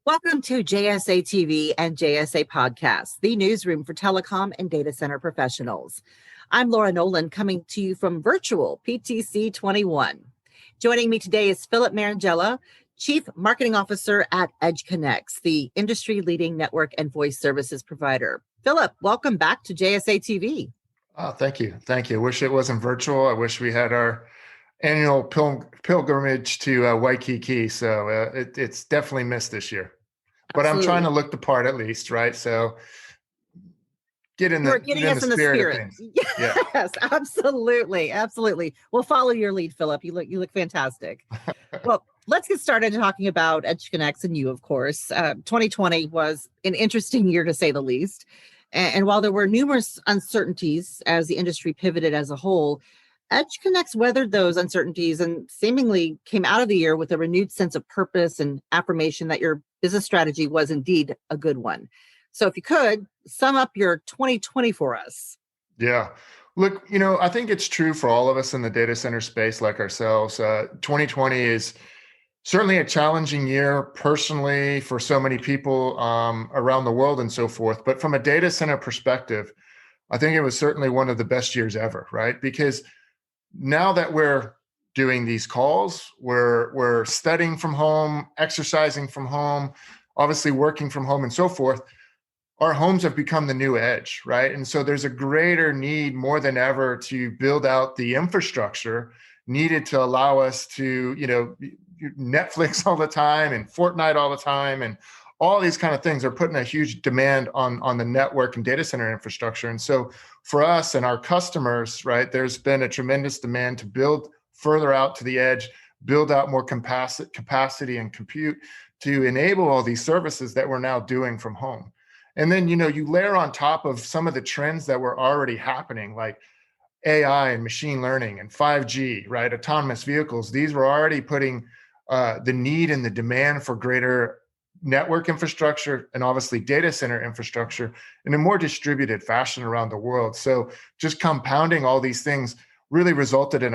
Welcome to JSA TV and JSA Podcast, the newsroom for telecom and data center professionals. I'm Laura Nolan, coming to you from virtual PTC 21. Joining me today is Phillip Marangella, Chief Marketing Officer at EdgeConneX, the industry-leading network and voice services provider. Phillip, welcome back to JSA TV. Oh, thank you. Thank you. I wish it wasn't virtual. I wish we had our annual pilgrimage to Waikiki. So it's definitely missed this year. But Absolutely. I'm trying to look the part at least, right? So get in You're getting us in the spirit of things. Yes, yeah. Absolutely. We'll follow your lead, Phillip. You look fantastic. Well, let's get started talking about EdgeConneX and you, of course. 2020 was an interesting year, to say the least. And while there were numerous uncertainties as the industry pivoted as a whole, EdgeConneX weathered those uncertainties and seemingly came out of the year with a renewed sense of purpose and affirmation that your business strategy was indeed a good one. So if you could sum up your 2020 for us. Yeah. Look, I think it's true for all of us in the data center space like ourselves. 2020 is certainly a challenging year personally for so many people around the world and so forth. But from a data center perspective, I think it was certainly one of the best years ever, right? Because now that we're doing these calls, we're studying from home, exercising from home, obviously working from home and so forth, our homes have become the new edge, right? And so there's a greater need more than ever to build out the infrastructure needed to allow us to, Netflix all the time and Fortnite all the time and all these kind of things are putting a huge demand on the network and data center infrastructure. And so for us and our customers, right, there's been a tremendous demand to build further out to the edge, build out more capacity and compute to enable all these services that we're now doing from home. And then, you layer on top of some of the trends that were already happening, like AI and machine learning and 5G, right, autonomous vehicles. These were already putting the need and the demand for greater network infrastructure and obviously data center infrastructure in a more distributed fashion around the world. So just compounding all these things really resulted in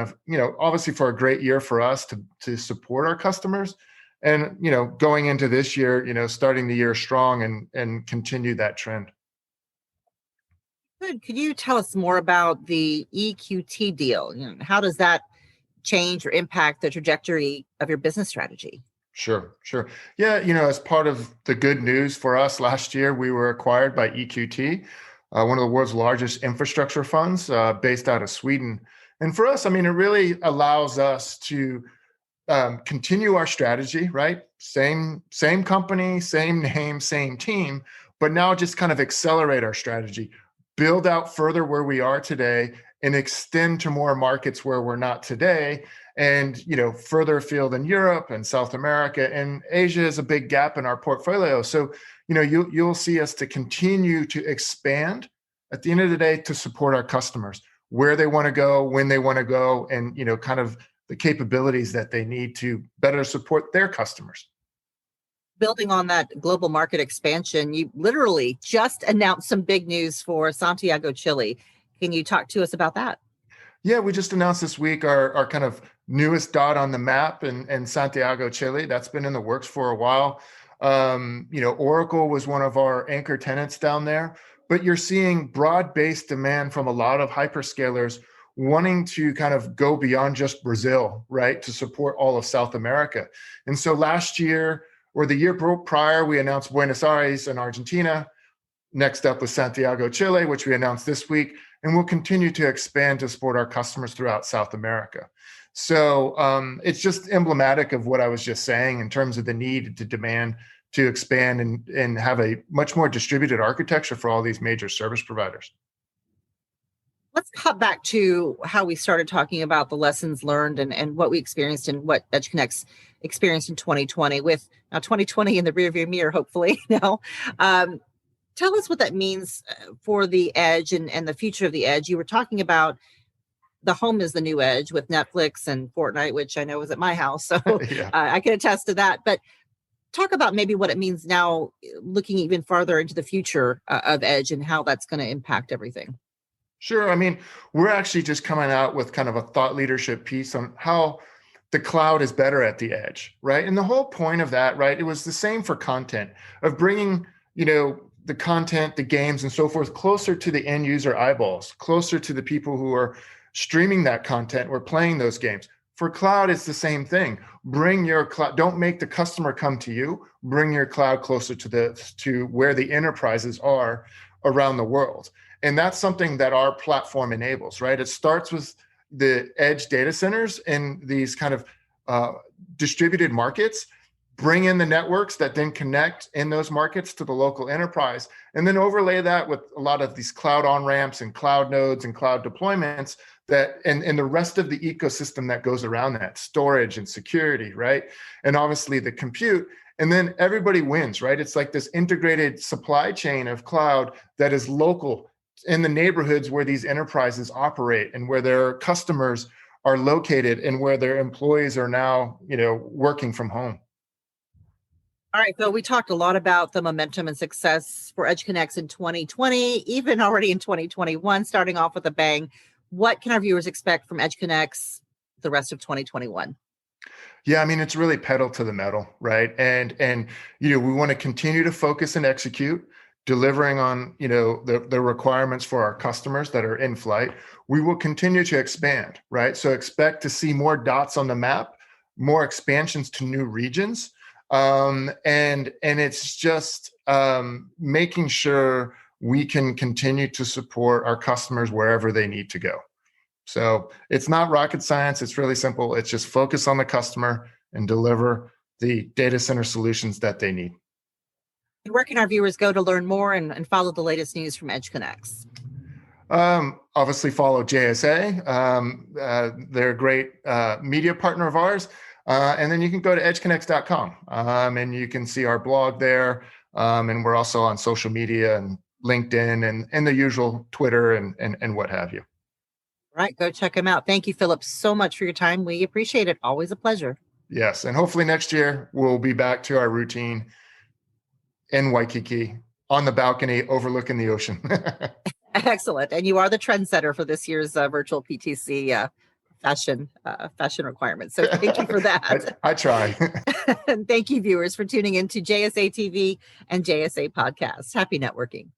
obviously for a great year for us to support our customers. And, going into this year, starting the year strong and continue that trend. Good. Could you tell us more about the EQT deal? How does that change or impact the trajectory of your business strategy? Sure. Yeah, as part of the good news for us last year, we were acquired by EQT, one of the world's largest infrastructure funds based out of Sweden. And for us, it really allows us to continue our strategy, right? Same company, same name, same team, but now just kind of accelerate our strategy, build out further where we are today and extend to more markets where we're not today. And, further afield in Europe and South America and Asia is a big gap in our portfolio. So, you'll see us to continue to expand at the end of the day to support our customers where they want to go, when they want to go, and, kind of the capabilities that they need to better support their customers. Building on that global market expansion, you literally just announced some big news for Santiago, Chile. Can you talk to us about that? Yeah, we just announced this week our kind of newest dot on the map in Santiago, Chile. That's been in the works for a while. Oracle was one of our anchor tenants down there, but you're seeing broad-based demand from a lot of hyperscalers wanting to kind of go beyond just Brazil, right, to support all of South America. And so last year or the year prior, we announced Buenos Aires in Argentina. Next up was Santiago, Chile, which we announced this week. And we'll continue to expand to support our customers throughout South America. So it's just emblematic of what I was just saying in terms of the need to demand to expand and have a much more distributed architecture for all these major service providers. Let's hop back to how we started talking about the lessons learned and what we experienced and what EdgeConneX experienced in 2020 with now 2020 in the rearview mirror, hopefully now. Tell us what that means for the edge and the future of the edge. You were talking about the home is the new edge with Netflix and Fortnite, which I know is at my house. So yeah. I can attest to that. But talk about maybe what it means now, looking even farther into the future of edge and how that's going to impact everything. Sure. We're actually just coming out with kind of a thought leadership piece on how the cloud is better at the edge, right? And the whole point of that, right, it was the same for content, of bringing, the content, the games and so forth closer to the end user eyeballs, closer to the people who are streaming that content or playing those games. For cloud, it's the same thing. Bring your cloud, don't make the customer come to you, bring your cloud closer to where the enterprises are around the world. And that's something that our platform enables, right? It starts with the edge data centers in these kind of distributed markets, bring in the networks that then connect in those markets to the local enterprise, and then overlay that with a lot of these cloud on-ramps and cloud nodes and cloud deployments that, and the rest of the ecosystem that goes around that, storage and security, right? And obviously the compute, and then everybody wins, right? It's like this integrated supply chain of cloud that is local in the neighborhoods where these enterprises operate and where their customers are located and where their employees are now, working from home. All right, Phil, we talked a lot about the momentum and success for EdgeConneX in 2020, even already in 2021, starting off with a bang. What can our viewers expect from EdgeConneX the rest of 2021? Yeah, I mean, it's really pedal to the metal, right? And we want to continue to focus and execute, delivering on, the requirements for our customers that are in flight. We will continue to expand, right? So expect to see more dots on the map, more expansions to new regions. And it's just making sure we can continue to support our customers wherever they need to go. So it's not rocket science. It's really simple. It's just focus on the customer and deliver the data center solutions that they need. Where can our viewers go to learn more and follow the latest news from EdgeConneX? Obviously follow JSA. They're a great media partner of ours. And then you can go to edgeconnex.com and you can see our blog there. And we're also on social media and LinkedIn and the usual Twitter and what have you. All right, go check them out. Thank you, Phillip, so much for your time. We appreciate it. Always a pleasure. Yes. And hopefully next year we'll be back to our routine in Waikiki on the balcony overlooking the ocean. Excellent. And you are the trendsetter for this year's virtual PTC fashion requirements. So thank you for that. I try. And thank you, viewers, for tuning in to JSA TV and JSA Podcast. Happy networking.